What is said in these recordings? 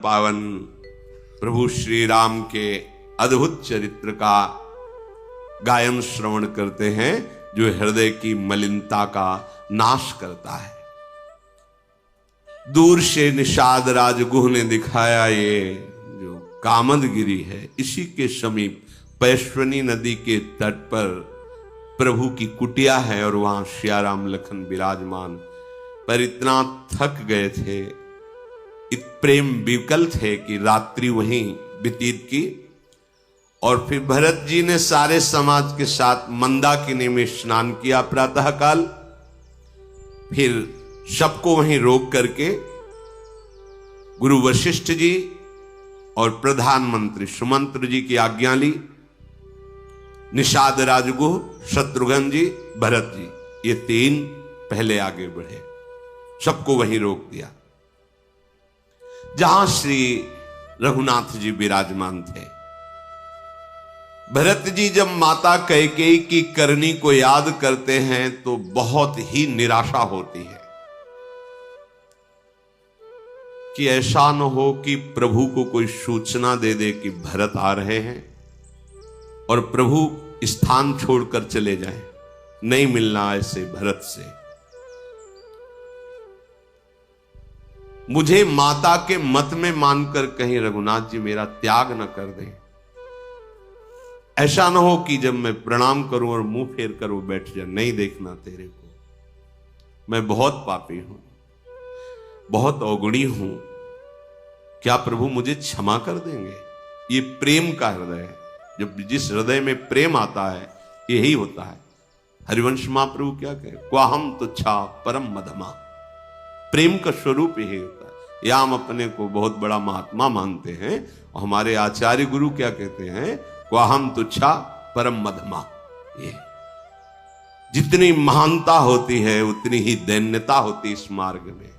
पावन प्रभु श्री राम के अद्भुत चरित्र का गायन श्रवण करते हैं, जो हृदय की मलिनता का नाश करता है। दूर से निषाद राजगुह ने दिखाया ये जो कामदगिरी है, इसी के समीप पैश्वनी नदी के तट पर प्रभु की कुटिया है और वहां श्याराम लखन विराजमान। पर इतना थक गए थे, प्रेम विकल थे कि रात्रि वहीं व्यतीत की। और फिर भरत जी ने सारे समाज के साथ मंदाकिनी में स्नान किया प्रातःकाल। फिर सबको वहीं रोक करके गुरु वशिष्ठ जी और प्रधानमंत्री सुमंत्र जी की आज्ञा ली। निषाद राजगुह, शत्रुघ्न जी, भरत जी, ये तीन पहले आगे बढ़े, सबको वहीं रोक दिया जहां श्री रघुनाथ जी विराजमान थे। भरत जी जब माता कैकेयी की करनी को याद करते हैं तो बहुत ही निराशा होती है कि ऐसा न हो कि प्रभु को कोई सूचना दे दे कि भरत आ रहे हैं और प्रभु स्थान छोड़कर चले जाएं। नहीं मिलना ऐसे भरत से। मुझे माता के मत में मानकर कहीं रघुनाथ जी मेरा त्याग न कर दें। ऐसा न हो कि जब मैं प्रणाम करूं और मुंह फेर कर वो बैठ जाए, नहीं देखना तेरे को, मैं बहुत पापी हूं, बहुत अवगुणी हूं, क्या प्रभु मुझे क्षमा कर देंगे? ये प्रेम का हृदय है। जब जिस हृदय में प्रेम आता है यही होता है। हरिवंश महाप्रभु क्या कहे, क्वाहम तुच्छा परम मधमा। प्रेम का स्वरूप यही होता है। या हम अपने को बहुत बड़ा महात्मा मानते हैं और हमारे आचार्य गुरु क्या कहते हैं, क्वाहम तुच्छा परम मधमा। ये जितनी महानता होती है उतनी ही दैन्यता होती इस मार्ग में।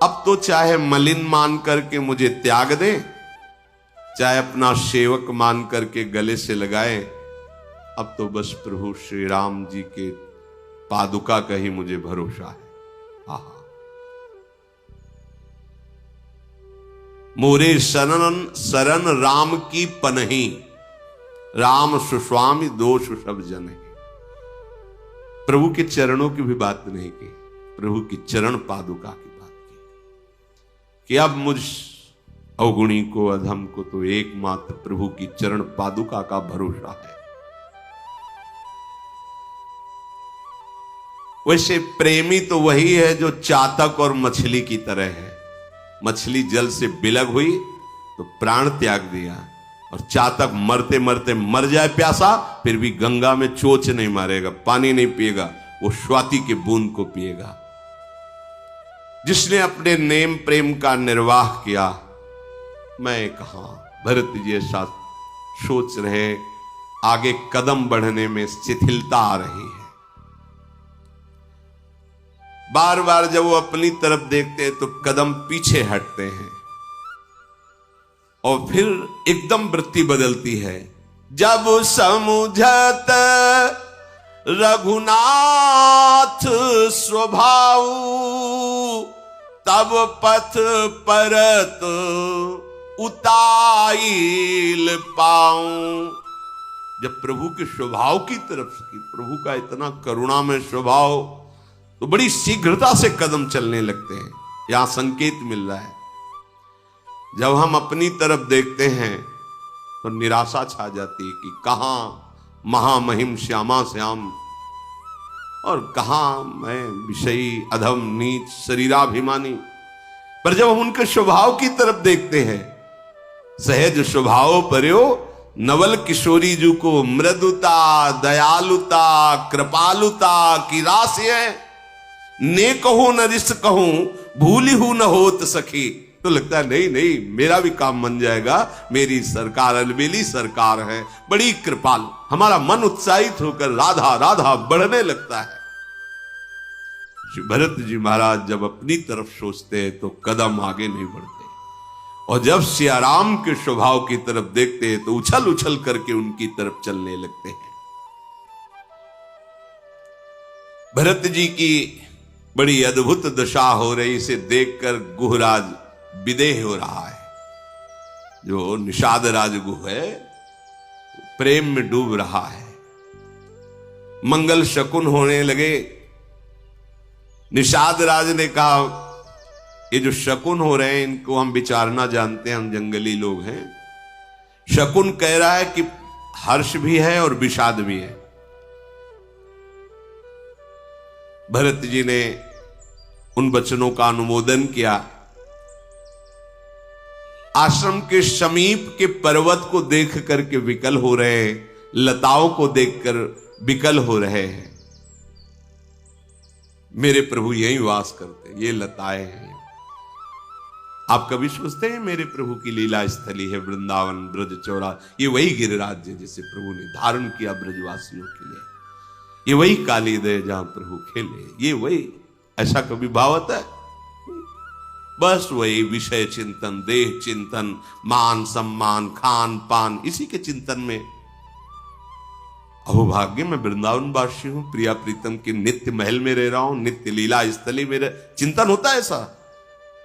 अब तो चाहे मलिन मान करके मुझे त्याग दें, चाहे अपना सेवक मान करके गले से लगाए, अब तो बस प्रभु श्री राम जी के पादुका का ही मुझे भरोसा है। आहा, मोरे शरण राम की पनही, राम सुस्वामी दोष सब जन। प्रभु के चरणों की भी बात नहीं की, प्रभु की चरण पादुका की बात की कि अब मुझ अवगुणी को, अधम को तो एकमात्र प्रभु की चरण पादुका का भरोसा है। वैसे प्रेमी तो वही है जो चातक और मछली की तरह है। मछली जल से बिलग हुई तो प्राण त्याग दिया, और चातक मरते मरते मर जाए प्यासा फिर भी गंगा में चोच नहीं मारेगा, पानी नहीं पिएगा, वो स्वाति के बूंद को पिएगा। जिसने अपने नेम प्रेम का निर्वाह किया, मैं कहां, भरत जी ऐसा सोच रहे, आगे कदम बढ़ने में शिथिलता आ रही है। बार बार जब वो अपनी तरफ देखते हैं तो कदम पीछे हटते हैं और फिर एकदम वृत्ति बदलती है। जब समुझत रघुनाथ स्वभाव, तब पथ परत उताइल पाऊं। जब प्रभु के स्वभाव की तरफ से, प्रभु का इतना करुणामय स्वभाव, तो बड़ी शीघ्रता से कदम चलने लगते हैं। यहां संकेत मिल रहा है, जब हम अपनी तरफ देखते हैं तो निराशा छा जाती है कि कहां महामहिम श्यामा श्याम और कहां मैं विषयी अधम नीच शरीराभिमानी। पर जब हम उनके स्वभाव की तरफ देखते हैं, सहज स्वभाव पर्यो नवल किशोरी जू को मृदुता, दयालुता, कृपालुता की राशि है। ने कहूं न रिस कहूं, भूली हूं न होत सखी। तो लगता है नहीं नहीं, मेरा भी काम बन जाएगा, मेरी सरकार अलबेली सरकार है, बड़ी कृपालु। हमारा मन उत्साहित होकर राधा राधा बढ़ने लगता है। श्री भरत जी महाराज जब अपनी तरफ सोचते हैं तो कदम आगे नहीं बढ़ते, और जब सियाराम के स्वभाव की तरफ देखते हैं तो उछल उछल करके उनकी तरफ चलने लगते हैं। भरत जी की बड़ी अद्भुत दशा हो रही, इसे देखकर गुहराज विदेह हो रहा है। जो निषाद राजगुह है प्रेम में डूब रहा है। मंगल शकुन होने लगे। निषाद राज ने कहा, ये जो शकुन हो रहे हैं इनको हम विचारना जानते हैं, हम जंगली लोग हैं। शकुन कह रहा है कि हर्ष भी है और विषाद भी है। भरत जी ने उन वचनों का अनुमोदन किया। आश्रम के समीप के पर्वत को देख करके विकल हो रहे हैं, लताओं को देखकर विकल हो रहे हैं। मेरे प्रभु यहीं वास करते, ये लताएं हैं। आप कभी सोचते हैं मेरे प्रभु की लीला स्थली है वृंदावन ब्रज चौरा? ये वही गिरिराज है जिसे प्रभु ने धारण किया ब्रजवासियों के लिए। ये वही काली दे जहां प्रभु खेले, ये वही। ऐसा कभी भावत है? बस वही विषय चिंतन, देह चिंतन, मान सम्मान, खान पान, इसी के चिंतन में। अहोभाग्य मैं वृंदावन वासी हूं, प्रिया प्रीतम के नित्य महल में रह रहा हूं, नित्य लीला स्थली में चिंतन होता है ऐसा?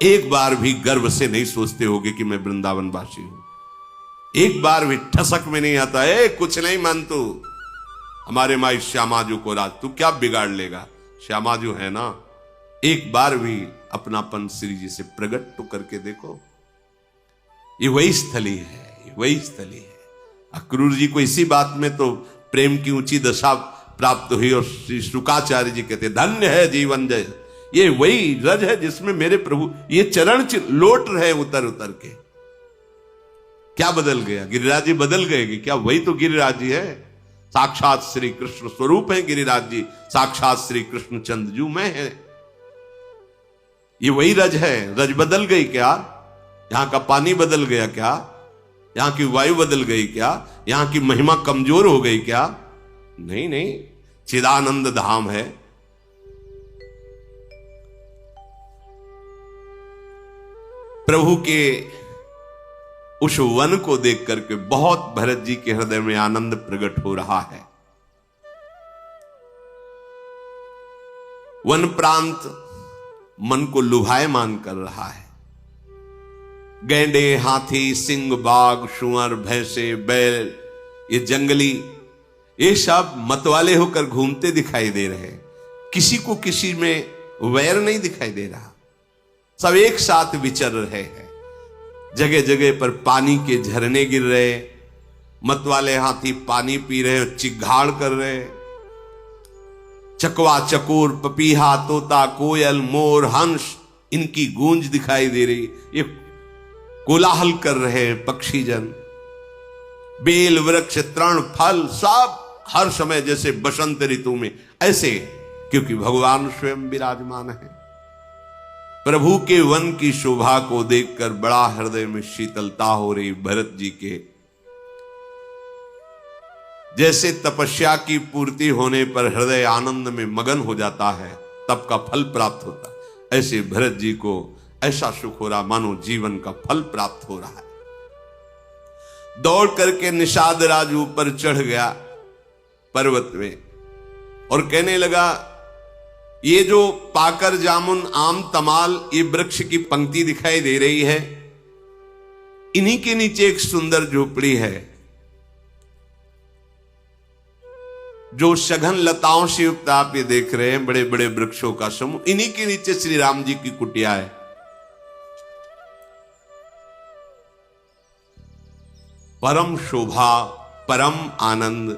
एक बार भी गर्व से नहीं सोचते होगे कि मैं वृंदावन वासी हूं। एक बार भी ठसक में नहीं आता है कुछ नहीं मान तू, हमारे माई श्यामाजू को राज तू क्या बिगाड़ लेगा? श्यामाजू है ना। एक बार भी अपनापन श्री जी से प्रकट तो करके देखो। ये वही स्थली है, ये वही स्थली है। अक्रूर जी को इसी बात में तो प्रेम की ऊंची दशा प्राप्त हुई और श्री शुकाचार्य जी कहते धन्य है जीवन जय। ये वही रज है जिसमें मेरे प्रभु ये चरण लौट रहे उतर उतर के। क्या बदल गया? गिरिराज जी बदल गए कि क्या? वही तो गिरिराज जी है, साक्षात श्री कृष्ण स्वरूप है गिरिराज जी, साक्षात श्री कृष्ण चंद्रजू में है। ये वही रज है। रज बदल गई क्या? यहां का पानी बदल गया क्या? यहां की वायु बदल गई क्या? यहां की महिमा कमजोर हो गई क्या? नहीं नहीं, चिदानंद धाम है। प्रभु के उस वन को देख करके बहुत भरत जी के हृदय में आनंद प्रकट हो रहा है। वन प्रांत मन को लुभायमान कर रहा है। गैंडे, हाथी, सिंह, बाघ, शुअर, भैंसे, बैल, ये जंगली, ये सब मतवाले होकर घूमते दिखाई दे रहे हैं। किसी को किसी में वैर नहीं दिखाई दे रहा, सब एक साथ विचर रहे हैं। जगह जगह पर पानी के झरने गिर रहे, मतवाले हाथी पानी पी रहे, चिघाड़ कर रहे। चकवा, चकोर, पपीहा, तोता, कोयल, मोर, हंस, इनकी गूंज दिखाई दे रही। ये कोलाहल कर रहे हैं पक्षी जन। बेल, वृक्ष, तृण, फल सब हर समय जैसे बसंत ऋतु में ऐसे, क्योंकि भगवान स्वयं विराजमान है। प्रभु के वन की शोभा को देखकर बड़ा हृदय में शीतलता हो रही भरत जी के। जैसे तपस्या की पूर्ति होने पर हृदय आनंद में मगन हो जाता है, तब का फल प्राप्त होता है, ऐसे भरत जी को ऐसा सुख हो रहा मानो जीवन का फल प्राप्त हो रहा है। दौड़ करके निषाद राज ऊपर चढ़ गया पर्वत में और कहने लगा, ये जो पाकर, जामुन, आम, तमाल, ये वृक्ष की पंक्ति दिखाई दे रही है, इन्हीं के नीचे एक सुंदर झोपड़ी है जो सघन लताओं से युक्त आप ये देख रहे हैं, बड़े बड़े वृक्षों का समूह, इन्हीं के नीचे श्री राम जी की कुटिया है। परम शोभा, परम आनंद।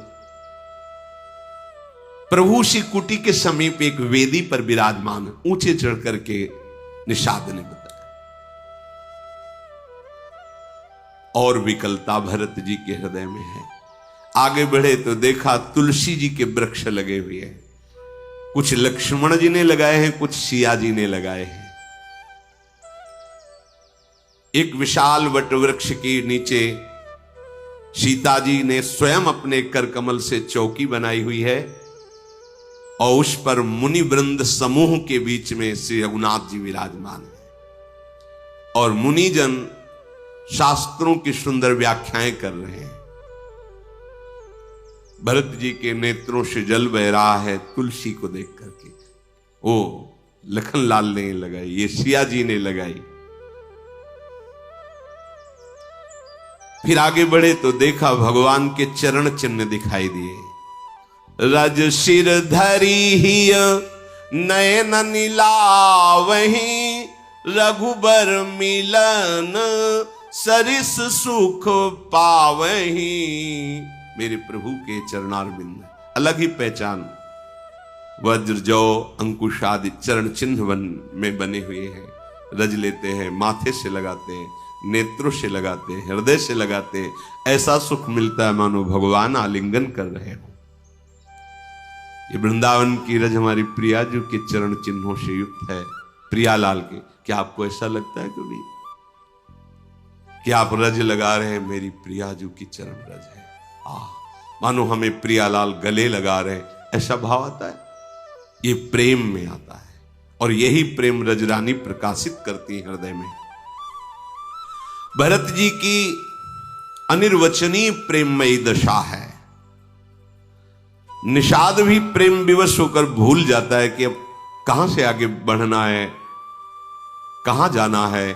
प्रभु श्री कुटी के समीप एक वेदी पर विराजमान, ऊंचे चढ़ करके निषाद ने बताया। और विकलता भरत जी के हृदय में है। आगे बढ़े तो देखा तुलसी जी के वृक्ष लगे हुए हैं, कुछ लक्ष्मण जी ने लगाए हैं, कुछ सिया जी ने लगाए हैं। एक विशाल वट वृक्ष के नीचे सीता जी ने स्वयं अपने कर कमल से चौकी बनाई हुई है और उस पर मुनि वृंद समूह के बीच में श्री रघुनाथ जी विराजमान है और मुनिजन शास्त्रों की सुंदर व्याख्याएं कर रहे हैं। भरत जी के नेत्रों से जल बह रहा है तुलसी को देख करके। ओ लखनलाल ने लगाई, ये सिया जी ने लगाई। फिर आगे बढ़े तो देखा भगवान के चरण चिन्ह दिखाई दिए। रज सिर धरी ही नयन नीलावही, रघुबर मिलन सरिस सुख पावही। मेरे प्रभु के चरणारविंद अलग ही पहचान, वज्र जौ अंकुश आदि चरण चिन्ह में बने हुए हैं। रज लेते हैं, माथे से लगाते हैं, नेत्रों से लगाते हैं, हृदय से लगाते हैं, ऐसा सुख मिलता है मानो भगवान आलिंगन कर रहे हो। ये वृंदावन की रज हमारी प्रियाजू के चरण चिन्हों से युक्त है, प्रियालाल के। क्या आपको ऐसा लगता है कभी कि आप रज लगा रहे हैं? मेरी प्रियाजू की चरण रज है, मानो हमें प्रियालाल गले लगा रहे हैं, ऐसा भाव आता है। ये प्रेम में आता है, और यही प्रेम रजरानी प्रकाशित करती है हृदय में। भरत जी की अनिर्वचनीय प्रेममयी दशा है। निषाद भी प्रेम विवश होकर भूल जाता है कि अब कहां से आगे बढ़ना है, कहां जाना है।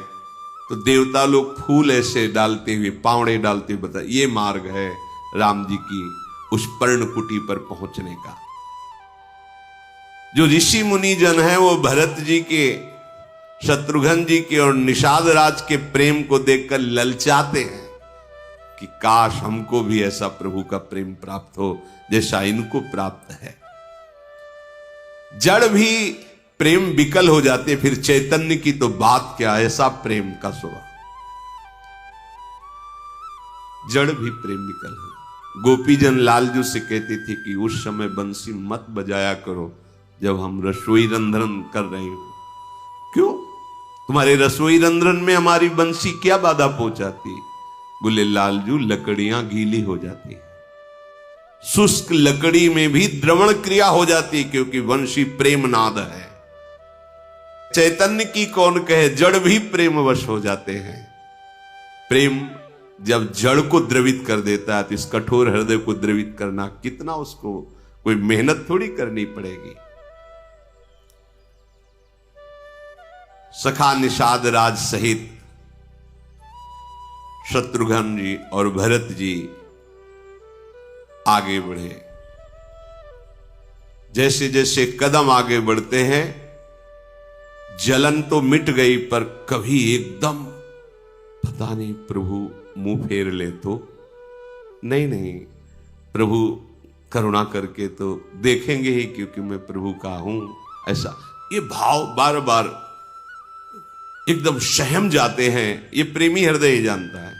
तो देवता लोग फूल ऐसे डालते हुए, पावड़े डालते हुए बताए, ये मार्ग है राम जी की उस पर्णकुटी पर पहुंचने का। जो ऋषि मुनि जन है वो भरत जी के, शत्रुघ्न जी के और निषाद राज के प्रेम को देखकर ललचाते हैं कि काश हमको भी ऐसा प्रभु का प्रेम प्राप्त हो जैसा इनको प्राप्त है। जड़ भी प्रेम विकल हो जाते, फिर चैतन्य की तो बात क्या, ऐसा प्रेम का स्वभाव। जड़ भी प्रेम विकल है। गोपीजन लालजू से कहती थी कि उस समय बंसी मत बजाया करो जब हम रसोई रंध्रन कर रहे हो। क्यों? तुम्हारे रसोई रंध्रन में हमारी बंसी क्या बाधा पहुंचाती? बोले लालजू, लकड़ियां गीली हो जाती, शुष्क लकड़ी में भी द्रवण क्रिया हो जाती, क्योंकि बंसी प्रेम नाद है। चैतन्य की कौन कहे, जड़ भी प्रेमवश हो जाते हैं। प्रेम जब जड़ को द्रवित कर देता है तो इस कठोर हृदय को द्रवित करना कितना, उसको कोई मेहनत थोड़ी करनी पड़ेगी। सखा निषाद राज सहित शत्रुघ्न जी और भरत जी आगे बढ़े। जैसे जैसे कदम आगे बढ़ते हैं, जलन तो मिट गई, पर कभी एकदम पता नहीं प्रभु मुंह फेर ले तो नहीं, प्रभु करुणा करके तो देखेंगे ही, क्योंकि मैं प्रभु का हूं, ऐसा ये भाव बार बार एकदम सहम जाते हैं। ये प्रेमी हृदय ही जानता है,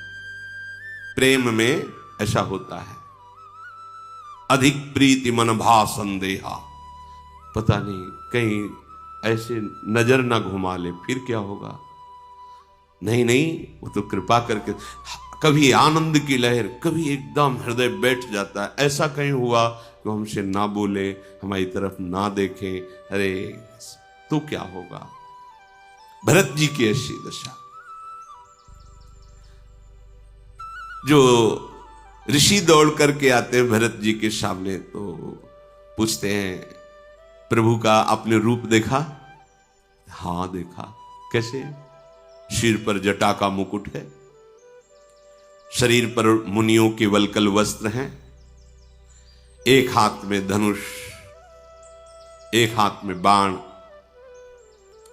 प्रेम में ऐसा होता है। अधिक प्रीति मन भा संदेहा, पता नहीं कहीं ऐसे नजर ना घुमा ले, फिर क्या होगा। नहीं, वो तो कृपा करके, कभी आनंद की लहर, कभी एकदम हृदय बैठ जाता है। ऐसा कहीं हुआ कि हमसे ना बोले, हमारी तरफ ना देखें, अरे तो क्या होगा। भरत जी की ऐसी दशा। जो ऋषि दौड़ करके आते हैं भरत जी के सामने, तो पूछते हैं, प्रभु का आपने रूप देखा? हां देखा। कैसे? सिर पर जटा का मुकुट है, शरीर पर मुनियों के वल्कल वस्त्र हैं, एक हाथ में धनुष, एक हाथ में बाण,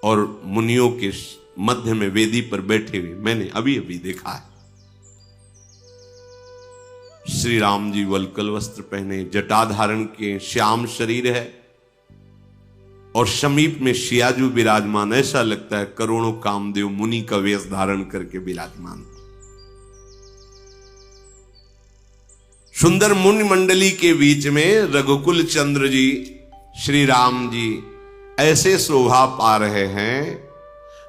और मुनियों के मध्य में वेदी पर बैठे हुए मैंने अभी अभी देखा है। श्री राम जी वल्कल वस्त्र पहने, जटा धारण के, श्याम शरीर है, और समीप में सियाजू विराजमान। ऐसा लगता है करोड़ों कामदेव मुनि का वेश धारण करके विराजमान। सुंदर मुनि मंडली के बीच में रघुकुल चंद्र जी, श्री राम जी ऐसे शोभा पा रहे हैं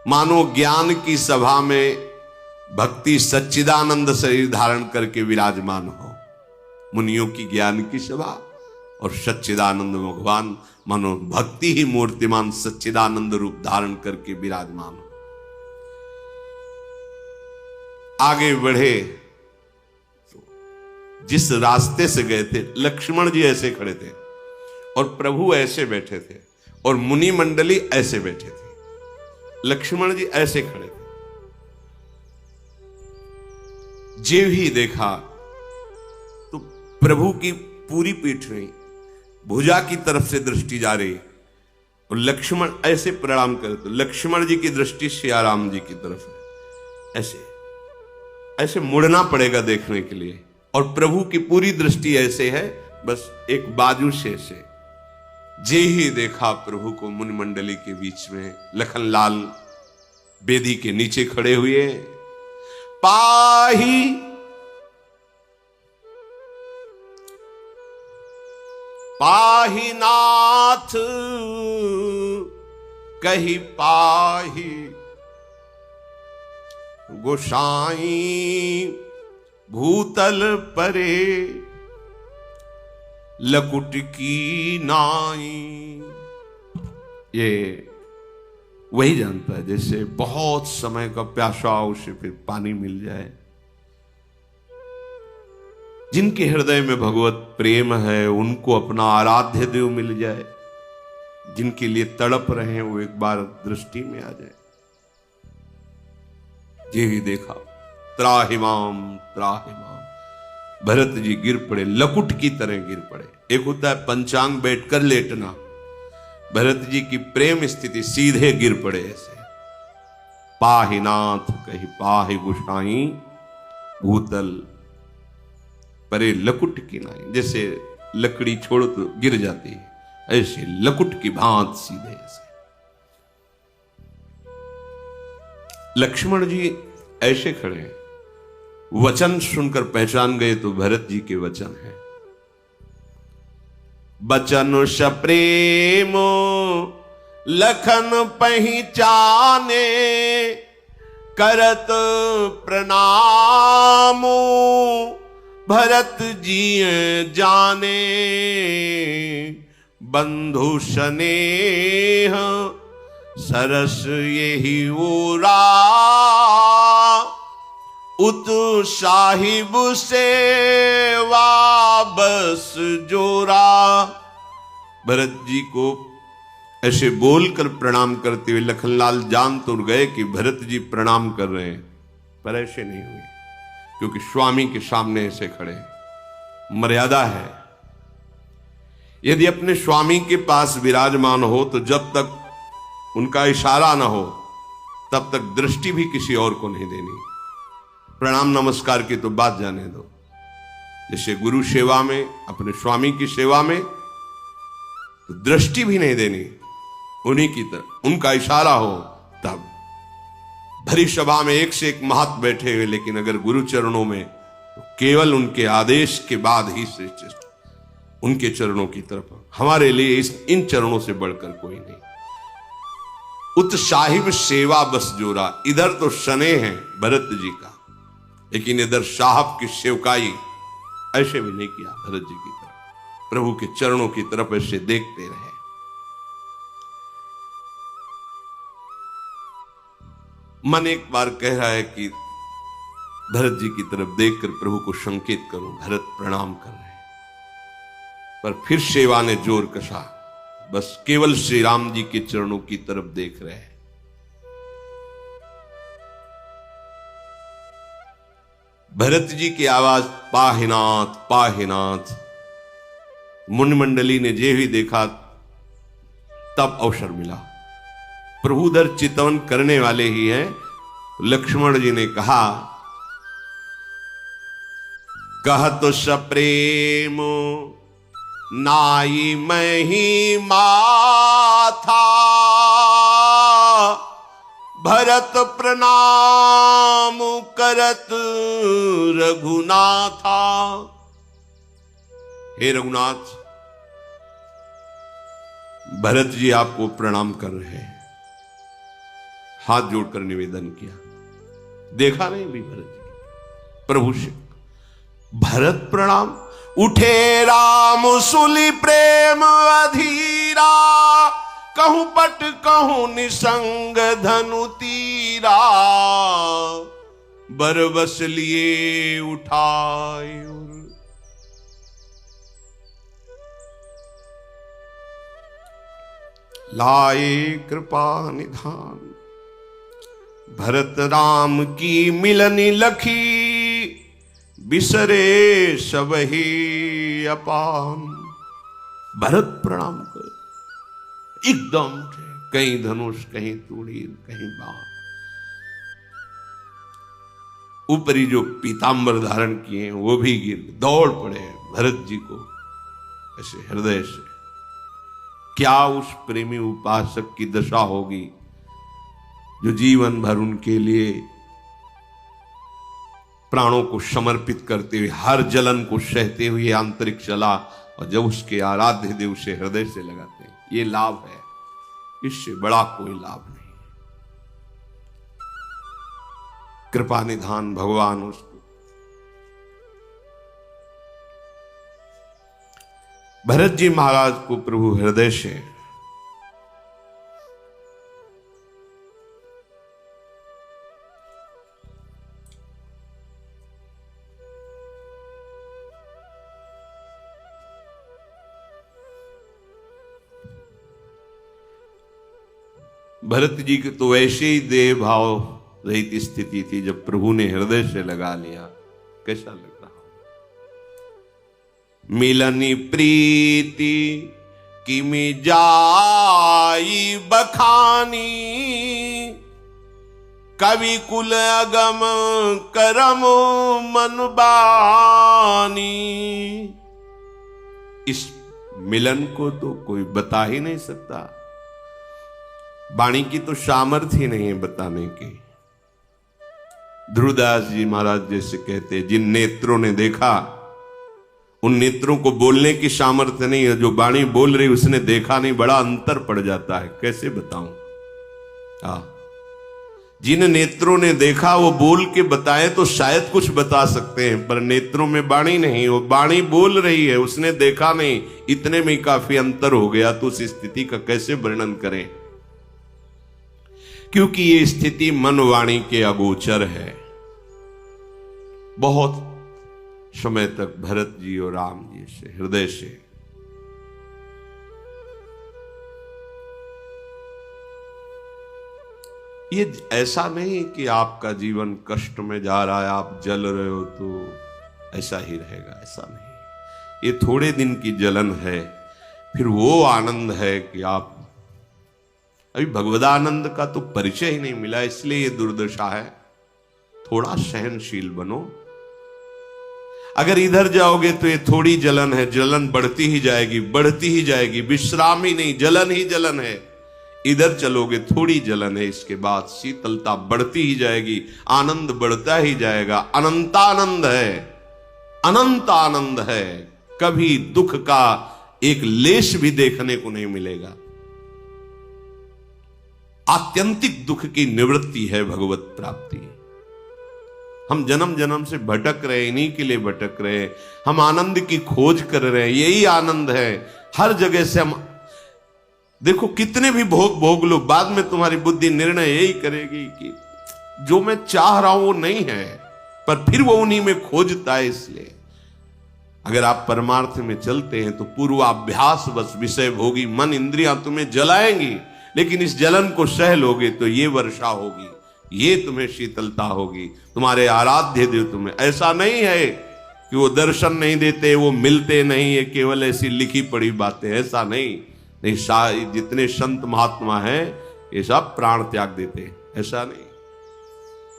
मानो ज्ञान की सभा में भक्ति सच्चिदानंद शरीर धारण करके विराजमान हो। मुनियों की ज्ञान की सभा और सच्चिदानंद भगवान मानो भक्ति ही मूर्तिमान सच्चिदानंद रूप धारण करके विराजमान हो। आगे बढ़े, जिस रास्ते से गए थे, लक्ष्मण जी ऐसे खड़े थे और प्रभु ऐसे बैठे थे, और मुनि मंडली ऐसे बैठे थे, लक्ष्मण जी ऐसे खड़े थे। जे ही देखा तो प्रभु की पूरी पीठ में भुजा की तरफ से दृष्टि जा रही और लक्ष्मण ऐसे प्रणाम करे, तो लक्ष्मण जी की दृष्टि सिया राम जी की तरफ है। ऐसे ऐसे मुड़ना पड़ेगा देखने के लिए, और प्रभु की पूरी दृष्टि ऐसे है, बस एक बाजू से ऐसे। जे ही देखा प्रभु को मुनि मंडली के बीच में लखनलाल बेदी के नीचे खड़े हुए। पाही नाथ कही पाही गोसाई भूतल परे लकुट की नाई। ये वही जानता है, जैसे बहुत समय का प्यासा उसे फिर पानी मिल जाए। जिनके हृदय में भगवत प्रेम है उनको अपना आराध्य देव मिल जाए, जिनके लिए तड़प रहे हैं वो एक बार दृष्टि में आ जाए। ये ही देखा, त्राहिमाम त्राहिमाम, भरत जी गिर पड़े, लकुट की तरह गिर पड़े। एक होता है पंचांग बैठकर लेटना, भरत जी की प्रेम स्थिति, सीधे गिर पड़े ऐसे। पाहि नाथ कही पाहि गुसाई भूतल परे लकुट की नाई। जैसे लकड़ी छोड़ो तो गिर जाती है, ऐसे लकुट की भांत सीधे ऐसे। लक्ष्मण जी ऐसे खड़े हैं, वचन सुनकर पहचान गए तो भरत जी के वचन है। बचन सप्रेम लखन पहचाने करत प्रणाम भरत जी जाने बंधु स्नेह सरस यही ओरा उत साहिब सेवा बस जोरा। भरत जी को ऐसे बोलकर प्रणाम करते हुए लखनलाल जान तो गए कि भरत जी प्रणाम कर रहे हैं, पर ऐसे नहीं हुए, क्योंकि स्वामी के सामने ऐसे खड़े। मर्यादा है, यदि अपने स्वामी के पास विराजमान हो तो जब तक उनका इशारा ना हो तब तक दृष्टि भी किसी और को नहीं देनी। प्रणाम नमस्कार की तो बात जाने दो, जैसे गुरु सेवा में, अपने स्वामी की सेवा में तो दृष्टि भी नहीं देनी, उन्हीं की तरफ उनका इशारा हो तब। भरी सभा में एक से एक महत बैठे हुए, लेकिन अगर गुरु चरणों में तो केवल उनके आदेश के बाद ही श्रेष्ठ उनके चरणों की तरफ। हमारे लिए इन चरणों से बढ़कर कोई नहीं। उत साहिब सेवा बस जोरा, इधर तो स्नेह है भरत जी का, लेकिन इधर साहब की सेवकाई ऐसे भी नहीं किया। भरत जी की तरफ, प्रभु के चरणों की तरफ ऐसे देखते रहे। मन एक बार कह रहा है कि भरत जी की तरफ देखकर प्रभु को संकेत करूं, भरत प्रणाम कर रहे हैं, पर फिर सेवा ने जोर कसा, बस केवल श्री राम जी के चरणों की तरफ देख रहे हैं। भरत जी की आवाज पाहिनाथ पाहिनाथ, मुनि मंडली ने जे ही देखा तब अवसर मिला। प्रभु दर चितवन करने वाले ही हैं। लक्ष्मण जी ने कहा, कहत सप्रेम नाई मही माथा भरत प्रणाम करत रघुनाथा। हे रघुनाथ, भरत जी आपको प्रणाम कर रहे हैं। हाथ जोड़कर निवेदन किया, देखा नहीं भी भरत जी प्रभु से। भरत प्रणाम, उठे राम सुली प्रेम अधीरा, कहूं पट कहूं निसंग धनु तीरा, बरबस लिए उठाए। लाए कृपा निधान। भरत राम की मिलनी लखी, बिसरे सबही अपान। भरत प्रणाम कर, एकदम कहीं धनुष, कहीं तूणीर, कहीं बाण। ऊपरी जो पीतांबर धारण किए हैं वो भी गिर दौड़ पड़े भरत जी को ऐसे हृदय से। क्या उस प्रेमी उपासक की दशा होगी जो जीवन भर उनके लिए प्राणों को समर्पित करते हुए, हर जलन को सहते हुए आंतरिक चला, और जब उसके आराध्य देव से हृदय से लगाते हैं। ये लाभ है, इससे बड़ा कोई लाभ नहीं। कृपा निधान भगवान उसको भरत जी महाराज को प्रभु हृदय से भरत जी के तो वैसे ही देह भाव रहित स्थिति थी, जब प्रभु ने हृदय से लगा लिया कैसा लग रहा। मिलनी प्रीति किमि जाई बखानी, कवि कुल अगम करम मन बानी। इस मिलन को तो कोई बता ही नहीं सकता, वाणी की तो सामर्थ्य ही नहीं है बताने की। ध्रुवदास जी महाराज जैसे कहते, जिन नेत्रों ने देखा उन नेत्रों को बोलने की सामर्थ्य नहीं है, जो वाणी बोल रही उसने देखा नहीं, बड़ा अंतर पड़ जाता है। कैसे बताऊं? जिन नेत्रों ने देखा वो बोल के बताए तो शायद कुछ बता सकते हैं, पर नेत्रों में वाणी नहीं, वो वाणी बोल रही है, उसने देखा नहीं, इतने में काफी अंतर हो गया। तो उस स्थिति का कैसे वर्णन करें, क्योंकि ये स्थिति मन वाणी के अगोचर है। बहुत समय तक भरत जी और राम जी से हृदय से ये ऐसा नहीं कि आपका जीवन कष्ट में जा रहा है, आप जल रहे हो तो ऐसा ही रहेगा, ऐसा नहीं। ये थोड़े दिन की जलन है, फिर वो आनंद है कि आप अभी भगवदानंद का तो परिचय ही नहीं मिला, इसलिए ये दुर्दशा है। थोड़ा सहनशील बनो। अगर इधर जाओगे तो ये थोड़ी जलन है, जलन बढ़ती ही जाएगी, बढ़ती ही जाएगी, विश्राम ही नहीं, जलन ही जलन है। इधर चलोगे थोड़ी जलन है, इसके बाद शीतलता बढ़ती ही जाएगी, आनंद बढ़ता ही जाएगा। अनंतानंद है, अनंत आनंद है, कभी दुख का एक लेश भी देखने को नहीं मिलेगा। आत्यंतिक दुख की निवृत्ति है भगवत प्राप्ति। हम जन्म जन्म से भटक रहे, इन्हीं के लिए भटक रहे, हम आनंद की खोज कर रहे हैं, यही आनंद है। हर जगह से हम देखो, कितने भी भोग भोग लो, बाद में तुम्हारी बुद्धि निर्णय यही करेगी कि जो मैं चाह रहा हूं वो नहीं है, पर फिर वो उन्हीं में खोजता है। इसलिए अगर आप परमार्थ में चलते हैं तो पूर्वाभ्यास बस विषय भोगी मन इंद्रियां तुम्हें जलाएंगी, लेकिन इस जलन को सह लोगे तो ये वर्षा होगी, ये तुम्हें शीतलता होगी, तुम्हारे आराध्य देव तुम्हें। ऐसा नहीं है कि वो दर्शन नहीं देते, वो मिलते नहीं है, केवल ऐसी लिखी पड़ी बातें, ऐसा नहीं। जितने संत महात्मा हैं ये सब प्राण त्याग देते हैं, ऐसा नहीं।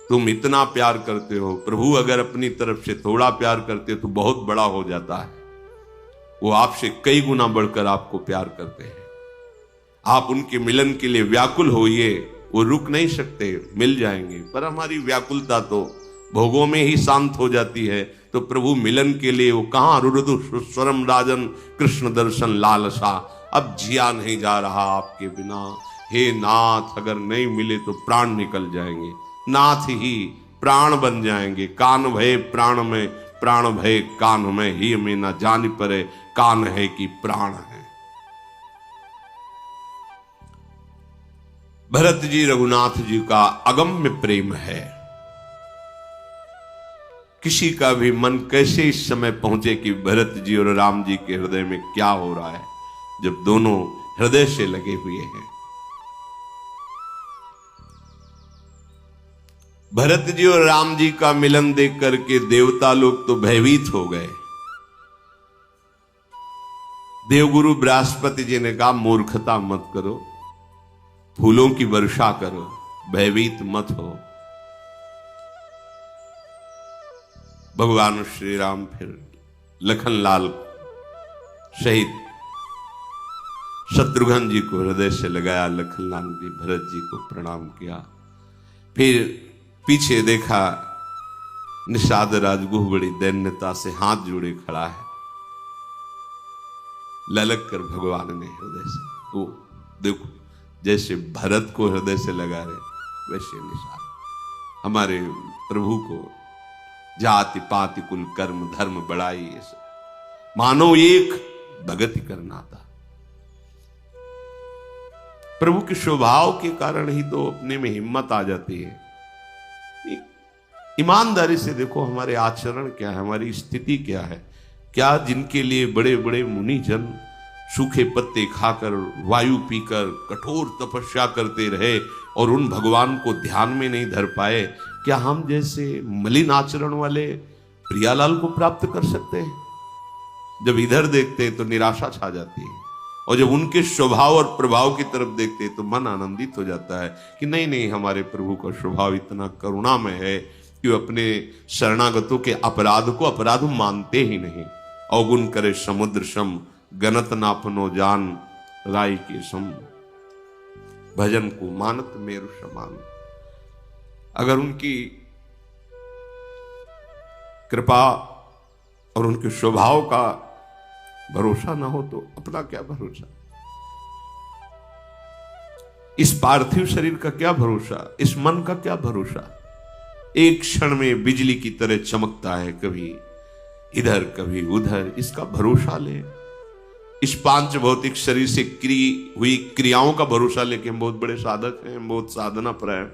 तुम इतना प्यार करते हो, प्रभु अगर अपनी तरफ से थोड़ा प्यार करते तो बहुत बड़ा हो जाता है। वो आपसे कई गुना बढ़कर आपको प्यार करते हैं। आप उनके मिलन के लिए व्याकुल होइए, वो रुक नहीं सकते, मिल जाएंगे। पर हमारी व्याकुलता तो भोगों में ही शांत हो जाती है। तो प्रभु मिलन के लिए वो कहां, रुरुदु स्वरम राजन कृष्ण दर्शन लालसा, अब जिया नहीं जा रहा आपके बिना। हे नाथ, अगर नहीं मिले तो प्राण निकल जाएंगे, नाथ ही प्राण बन जाएंगे। कान भय प्राण में, प्राण भय कान में, ही में ना जान परे कान है कि प्राण है। भरत जी रघुनाथ जी का अगम्य प्रेम है। किसी का भी मन कैसे इस समय पहुंचे कि भरत जी और राम जी के हृदय में क्या हो रहा है, जब दोनों हृदय से लगे हुए हैं। भरत जी और राम जी का मिलन देख करके देवता लोग तो भयभीत हो गए। देवगुरु बृहस्पति जी ने कहा मूर्खता मत करो, फूलों की वर्षा करो, भयभीत मत हो। भगवान श्री राम फिर लखनलाल सहित शत्रुघ्न जी को हृदय से लगाया। लखनलाल जी भरत जी को प्रणाम किया। फिर पीछे देखा, निषाद राजगुह बड़ी दैन्यता से हाथ जोड़े खड़ा है। ललक कर भगवान ने हृदय से, वो देखो जैसे भरत को हृदय से लगा रहे वैसे निषाद हमारे प्रभु को जाति पाति कुल कर्म धर्म बड़ाई मानो एक भगति करना था। प्रभु के स्वभाव के कारण ही तो अपने में हिम्मत आ जाती है। ईमानदारी से देखो हमारे आचरण क्या है, हमारी स्थिति क्या है। क्या जिनके लिए बड़े बड़े मुनि जन सूखे पत्ते खाकर वायु पीकर कठोर तपस्या करते रहे और उन भगवान को ध्यान में नहीं धर पाए, क्या हम जैसे मलिन आचरण वाले प्रियालाल को प्राप्त कर सकते हैं? जब इधर देखते तो निराशा छा जाती है और जब उनके स्वभाव और प्रभाव की तरफ देखते तो मन आनंदित हो जाता है कि नहीं नहीं, हमारे प्रभु का स्वभाव इतना करुणामय है कि वो अपने शरणागतों के अपराध को अपराध मानते ही नहीं। अवगुण करे समुद्र सम, गणत नापनो जान, राय के सम, भजन को मानत मेरु समान। अगर उनकी कृपा और उनके स्वभाव का भरोसा ना हो तो अपना क्या भरोसा, इस पार्थिव शरीर का क्या भरोसा, इस मन का क्या भरोसा। एक क्षण में बिजली की तरह चमकता है, कभी इधर कभी उधर, इसका भरोसा ले। इस पांच भौतिक शरीर से हुई क्रियाओं का भरोसा लेके हम बहुत बड़े साधक हैं, बहुत साधना पर हैं,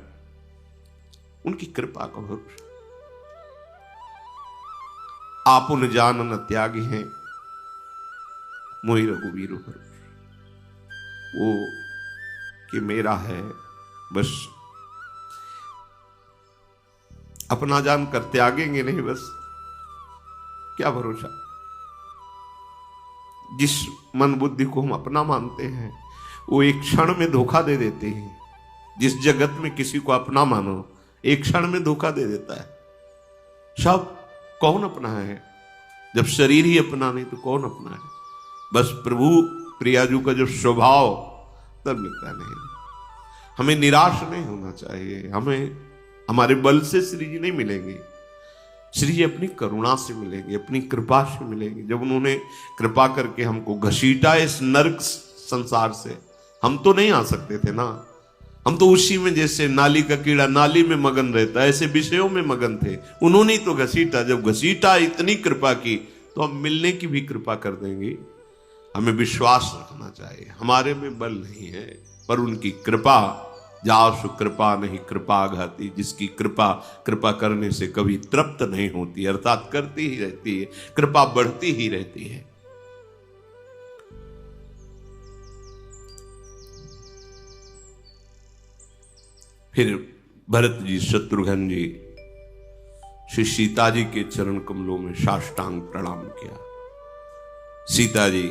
उनकी कृपा का भरोसा। आप उन जान न त्यागी हैं, मोहि रघुवीर भरोसा। वो कि मेरा है बस, अपना जान कर त्यागेंगे नहीं, बस क्या भरोसा। जिस मन बुद्धि को हम अपना मानते हैं वो एक क्षण में धोखा दे देते हैं। जिस जगत में किसी को अपना मानो एक क्षण में धोखा दे देता है। सब कौन अपना है? जब शरीर ही अपना नहीं तो कौन अपना है? बस प्रभु प्रियाजू का जो स्वभाव तब मिलता नहीं। हमें निराश नहीं होना चाहिए। हमें हमारे बल से श्री जी नहीं मिलेंगे, श्री जी अपनी करुणा से मिलेंगे, अपनी कृपा से मिलेंगे। जब उन्होंने कृपा करके हमको घसीटा इस नरक संसार से, हम तो नहीं आ सकते थे ना। हम तो उसी में जैसे नाली का कीड़ा नाली में मगन रहता है, ऐसे विषयों में मगन थे। उन्होंने ही तो घसीटा, जब घसीटा इतनी कृपा की तो हम मिलने की भी कृपा कर देंगे। हमें विश्वास रखना चाहिए, हमारे में बल नहीं है पर उनकी कृपा। जासु कृपा नहीं कृपा घाती, जिसकी कृपा करने से कभी तृप्त नहीं होती, अर्थात करती ही रहती है, कृपा बढ़ती ही रहती है। फिर भरत जी शत्रुघ्न जी श्री सीता जी के चरण कमलों में साष्टांग प्रणाम किया। सीता जी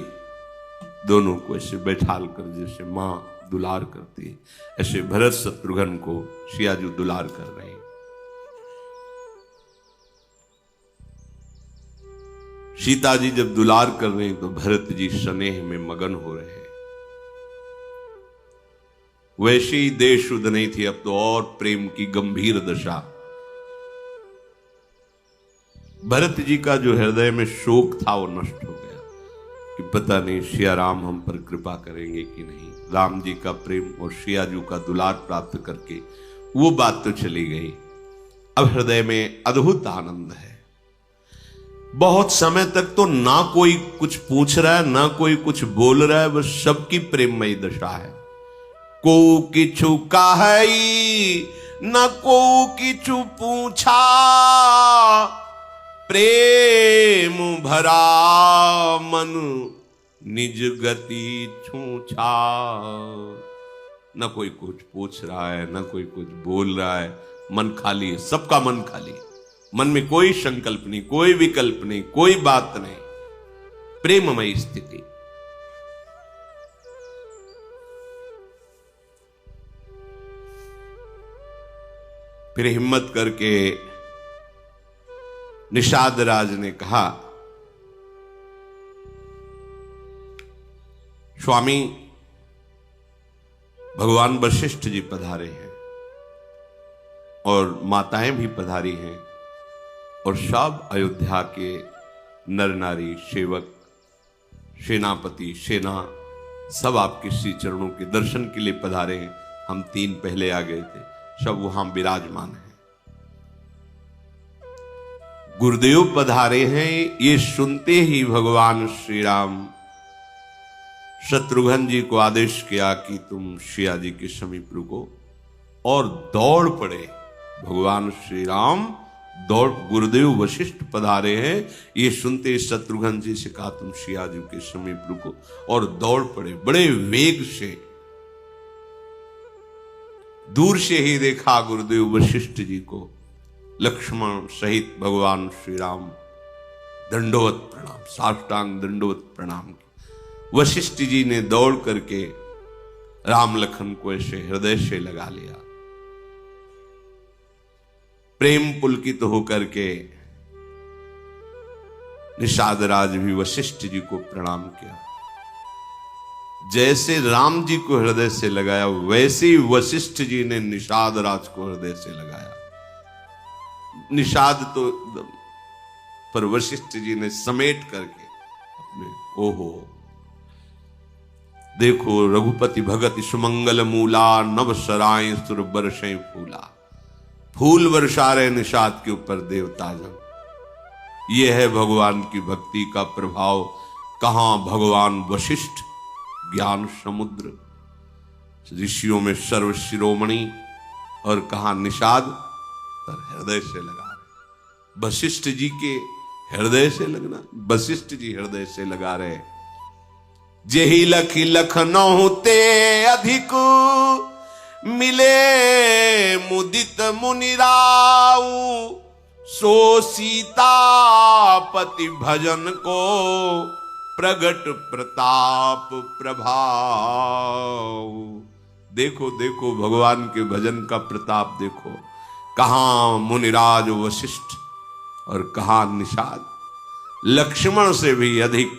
दोनों को ऐसे बैठाल कर जैसे मां दुलार करती, ऐसे भरत शत्रुघ्न को सियाजू दुलार कर रहे। सीता जी जब दुलार कर रहे हैं तो भरत जी स्नेह में मगन हो रहे हैं। वैसी देश शुद्ध नहीं थी, अब तो और प्रेम की गंभीर दशा। भरत जी का जो हृदय में शोक था वो नष्ट हो गया कि पता नहीं सिया राम हम पर कृपा करेंगे कि नहीं। राम जी का प्रेम और सियाजू का दुलार प्राप्त करके वो बात तो चली गई। अब हृदय में अद्भुत आनंद है। बहुत समय तक तो ना कोई कुछ पूछ रहा है ना कोई कुछ बोल रहा है, बस सबकी प्रेममयी दशा है। को किछु काहई न को किछु पूछा, प्रेम भरा मन निज गति छूछा। न कोई कुछ पूछ रहा है, न कोई कुछ बोल रहा है, मन खाली है, सबका मन खाली है। मन में कोई संकल्प नहीं, कोई विकल्प नहीं, कोई बात नहीं, प्रेममयी स्थिति। फिर हिम्मत करके निषाद राज ने कहा, स्वामी भगवान वशिष्ठ जी पधारे हैं और माताएं भी पधारी हैं और सब अयोध्या के नर नारी, सेवक, सेनापति, सेना सब आपके श्री चरणों के दर्शन के लिए पधारे हैं। हम 3 पहले आ गए थे, सब वहां विराजमान हैं। गुरुदेव पधारे हैं, ये सुनते ही भगवान श्री राम शत्रुघ्न जी को आदेश किया कि तुम सिया जी के समीप रुको, और दौड़ पड़े। भगवान श्री राम दौड़, गुरुदेव वशिष्ठ पधारे हैं, ये सुनते शत्रुघ्न जी से कहा तुम सिया जी के समीप रुको, और दौड़ पड़े बड़े वेग से। दूर से ही देखा गुरुदेव वशिष्ठ जी को, लक्ष्मण सहित भगवान श्री राम दंडवत प्रणाम, साष्टांग दंडवत प्रणाम। वशिष्ठ जी ने दौड़ करके राम लखन को ऐसे हृदय से लगा लिया, प्रेम पुलकित होकर के निषाद राज भी वशिष्ठ जी को प्रणाम किया। जैसे राम जी को हृदय से लगाया, वैसे ही वशिष्ठ जी ने निषाद राज को हृदय से लगाया। निषाद तो पर वशिष्ठ जी ने समेट करके अपने, ओहो देखो रघुपति भगत सुमंगल मूला, नव सराय सुर बरसें फूला। फूल वर्षा रहे निषाद के ऊपर देवता जन। यह है भगवान की भक्ति का प्रभाव। कहां भगवान वशिष्ठ ज्ञान समुद्र, ऋषियों में सर्व शिरोमणि, और कहां निषाद पर हृदय से लगा रहे। वशिष्ठ जी के हृदय से लगना, वशिष्ठ जी हृदय से लगा रहे। जेहि लखी लखनऊ ते अधिक, मिले मुदित मुनिराऊ। सो सीतापति भजन को, प्रगट प्रताप प्रभाव। देखो देखो भगवान के भजन का प्रताप देखो। कहां मुनिराज वशिष्ठ और कहां निषाद, लक्ष्मण से भी अधिक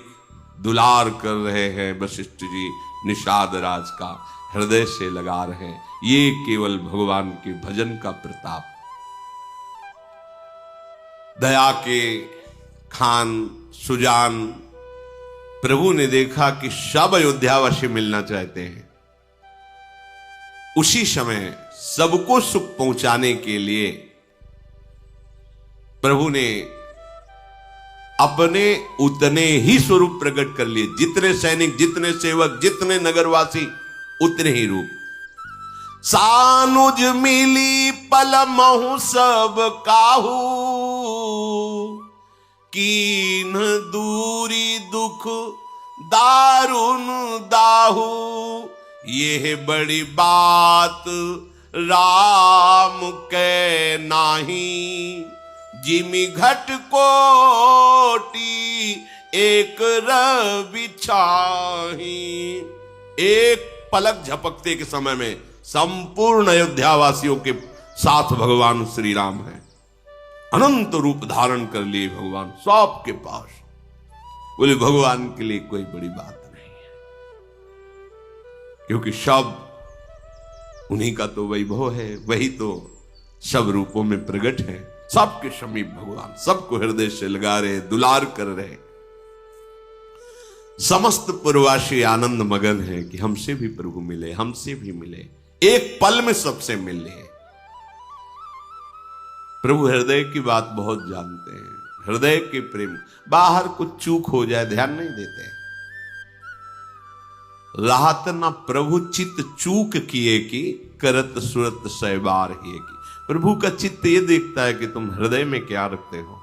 दुलार कर रहे हैं वशिष्ठ जी। निषाद राज का हृदय से लगा रहे हैं। ये केवल भगवान के भजन का प्रताप। दया के खान सुजान प्रभु ने देखा कि सब अयोध्यावासी मिलना चाहते हैं। उसी समय सबको सुख पहुंचाने के लिए प्रभु ने अपने उतने ही स्वरूप प्रकट कर लिए। जितने सैनिक, जितने सेवक, जितने नगरवासी, उतने ही रूप। सानुज मिली पल महु सब काहू, कीन दूरी दुख दारुण दाहू। ये बड़ी बात राम के नाही, जिमि घट कोटि एक रवि छाही। एक पलक झपकते के समय में संपूर्ण अयोध्यावासियों के साथ भगवान श्री राम हैं। अनंत रूप धारण कर लिए भगवान सबके पास। बोले भगवान के लिए कोई बड़ी बात नहीं है, क्योंकि सब उन्हीं का तो वैभव है, वही तो सब रूपों में प्रकट है। सबके समीप भगवान, सबको हृदय से लगा रहे, दुलार कर रहे। समस्त पूर्ववासी आनंद मगन है कि हमसे भी प्रभु मिले, हमसे भी मिले, एक पल में सबसे मिले। प्रभु हृदय की बात बहुत जानते हैं, हृदय के प्रेम। बाहर कुछ चूक हो जाए ध्यान नहीं देते। राहत न प्रभु चित्त चूक किए की, करत सुरत सहबार ही की। प्रभु का चित्त ये देखता है कि तुम हृदय में क्या रखते हो।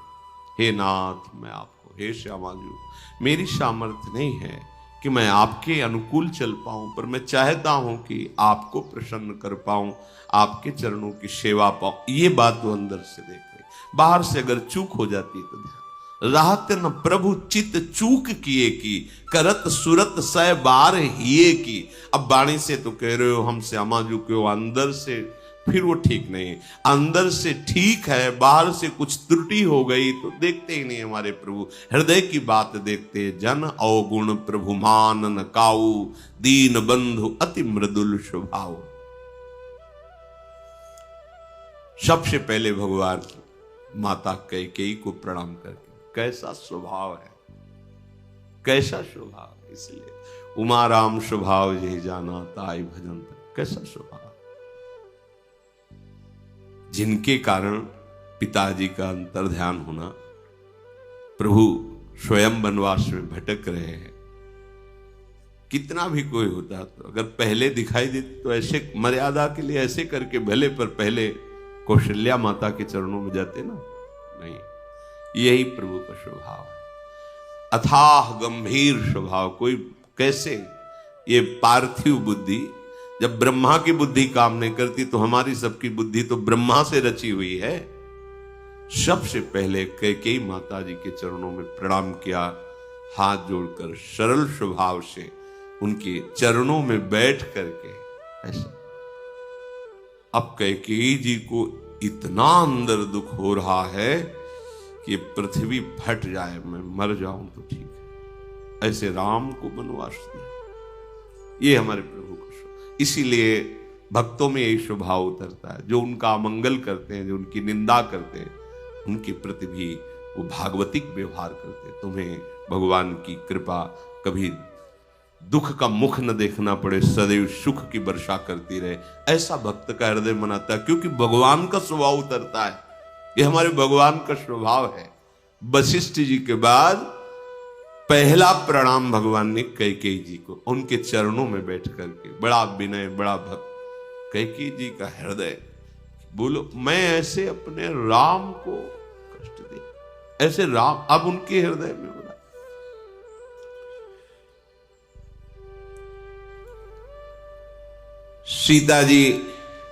हे नाथ मैं आपको, हे श्यामाजू मेरी सामर्थ्य नहीं है कि मैं आपके अनुकूल चल पाऊं, पर मैं चाहता हूं कि आपको प्रसन्न कर पाऊं, आपके चरणों की सेवा पाऊं। ये बात वो अंदर से देख रही। बाहर से अगर चूक हो जाती तो ध्यान राहत न प्रभु चित चूक किए की, करत सुरत सह बार हिए की। अब बाणी से तो कह रहे हो हमसे अमा झुके हो, अंदर से फिर वो ठीक नहीं। अंदर से ठीक है, बाहर से कुछ त्रुटि हो गई तो देखते ही नहीं हमारे प्रभु, हृदय की बात देखते। जन अवगुण प्रभु मान न काऊ, दीन बंधु अति मृदुल स्वभाव। सबसे पहले भगवान माता कैकेयी को प्रणाम करके, कैसा स्वभाव है, कैसा स्वभाव। इसलिए उमा राम स्वभाव यही जाना ताई भजन, कैसा स्वभाव। जिनके कारण पिताजी का अंतर्ध्यान होना, प्रभु स्वयं वनवास में भटक रहे हैं। कितना भी कोई होता तो अगर पहले दिखाई देती तो ऐसे मर्यादा के लिए ऐसे करके भले, पर पहले कौशल्या माता के चरणों में जाते ना, नहीं। यही प्रभु का स्वभाव है, अथाह गंभीर स्वभाव। कोई कैसे, ये पार्थिव बुद्धि, जब ब्रह्मा की बुद्धि काम नहीं करती तो हमारी सबकी बुद्धि तो ब्रह्मा से रची हुई है। सबसे पहले कैकेयी माता जी के चरणों में प्रणाम किया, हाथ जोड़कर सरल स्वभाव से उनके चरणों में बैठ करके ऐसा। अब कैकेयी जी को इतना अंदर दुख हो रहा है कि पृथ्वी फट जाए, मैं मर जाऊं तो ठीक है, ऐसे राम को वनवास दिया। ये हमारे प्रभु का स्वभाव। इसीलिए भक्तों में यही स्वभाव उतरता है, जो उनका अमंगल करते हैं, जो उनकी निंदा करते हैं, उनके प्रति भी वो भागवतिक व्यवहार करते हैं। तुम्हें भगवान की कृपा, कभी दुख का मुख न देखना पड़े, सदैव सुख की वर्षा करती रहे, ऐसा भक्त का हृदय मनाता है, क्योंकि भगवान का स्वभाव उतरता है। ये हमारे भगवान का स्वभाव है। वशिष्ठ जी के बाद पहला प्रणाम भगवान ने कैकेयी जी को, उनके चरणों में बैठ करके। बड़ा विनय, बड़ा भक्त कैकेयी जी का हृदय। बोलो, मैं ऐसे अपने राम को कष्ट दे, ऐसे राम अब उनके हृदय में हो रहा। सीता जी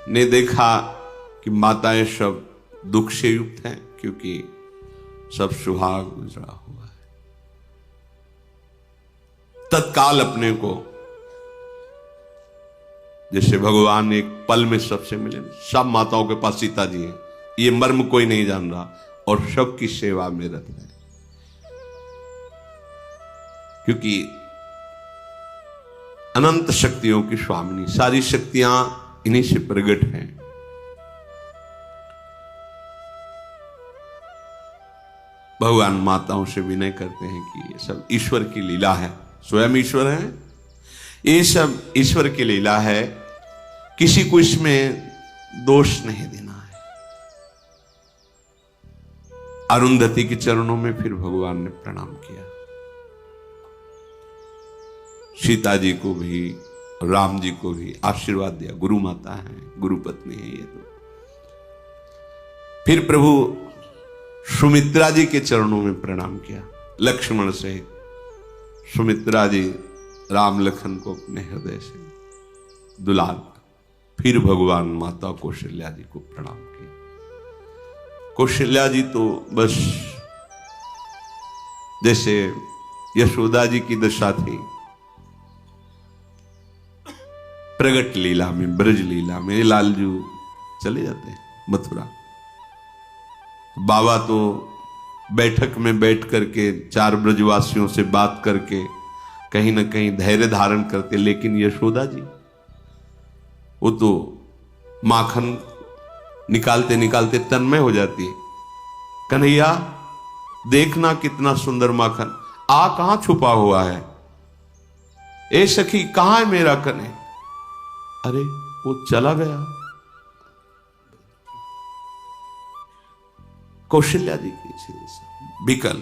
ने देखा कि माताएं सब दुख से युक्त हैं, क्योंकि सब सुहाग गुजरा हुआ है। तत्काल अपने को जैसे भगवान एक पल में सबसे मिले। सब माताओं के पास सीता जी हैं, ये मर्म कोई नहीं जान रहा, और सबकी सेवा में रत है, क्योंकि अनंत शक्तियों की स्वामिनी, सारी शक्तियां इन्हीं से प्रकट हैं। भगवान माताओं से विनय करते हैं कि ये सब ईश्वर की लीला है, स्वयं ईश्वर है, ये सब ईश्वर की लीला है, किसी को इसमें दोष नहीं देना है। अरुंधति के चरणों में फिर भगवान ने प्रणाम किया। सीता जी को भी, राम जी को भी आशीर्वाद दिया। गुरु माता है, गुरु पत्नी है ये तो। फिर प्रभु सुमित्रा जी के चरणों में प्रणाम किया। लक्ष्मण से सुमित्रा जी राम लखन को अपने हृदय से दुलार। फिर भगवान माता कौशल्या जी को प्रणाम किया। कौशल्या जी तो बस जैसे यशोदा जी की दशा थी, प्रगट लीला में, ब्रज लीला में लालजू चले जाते हैं मथुरा। बाबा तो बैठक में बैठ करके चार ब्रजवासियों से बात करके कहीं ना कहीं धैर्य धारण करते, लेकिन यशोदा जी वो तो माखन निकालते निकालते तन्मय हो जाती है। कन्हैया देखना कितना सुंदर माखन, आ कहां छुपा हुआ है, ए सखी कहां है मेरा कन्हैया? अरे वो चला गया। कौशल्या जी की विकल।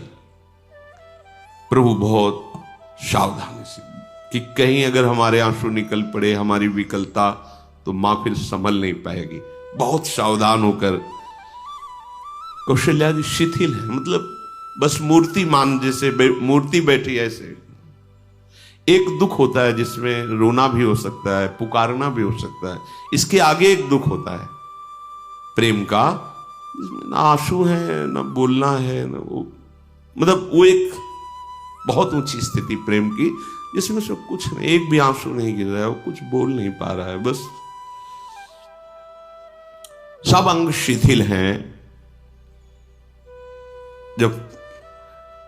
प्रभु बहुत सावधानी से कि कहीं अगर हमारे आंसू निकल पड़े, हमारी विकलता, तो मां फिर संभल नहीं पाएगी। बहुत सावधान होकर कौशल्या जी शिथिल है, मतलब बस मूर्ति मान, जैसे मूर्ति बैठी ऐसे। एक दुख होता है जिसमें रोना भी हो सकता है, पुकारना भी हो सकता है। इसके आगे एक दुख होता है प्रेम का, जिसमें ना आंसू है ना बोलना है, ना वो, मतलब वो एक बहुत ऊंची स्थिति प्रेम की, जिसमें से कुछ नहीं, एक भी आंसू नहीं गिर रहा है, वो कुछ बोल नहीं पा रहा है, बस सब अंग शिथिल हैं। जब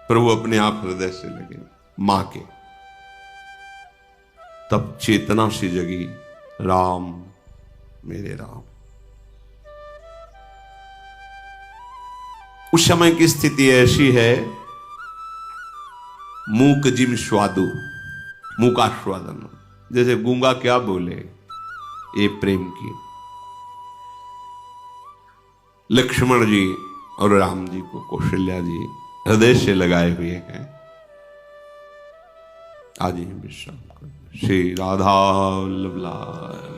प्रभु अपने आप हृदय से लगे मां के, तब चेतना सी जगी, राम मेरे राम। उस समय की स्थिति ऐसी है, मूक जिम स्वादु, मूकास्वादन, जैसे गूंगा क्या बोले, ये प्रेम की। लक्ष्मण जी और राम जी को कौशल्या जी हृदय से लगाए हुए हैं। आज ही विश्राम कर। श्री राधा वल्लभ लाल।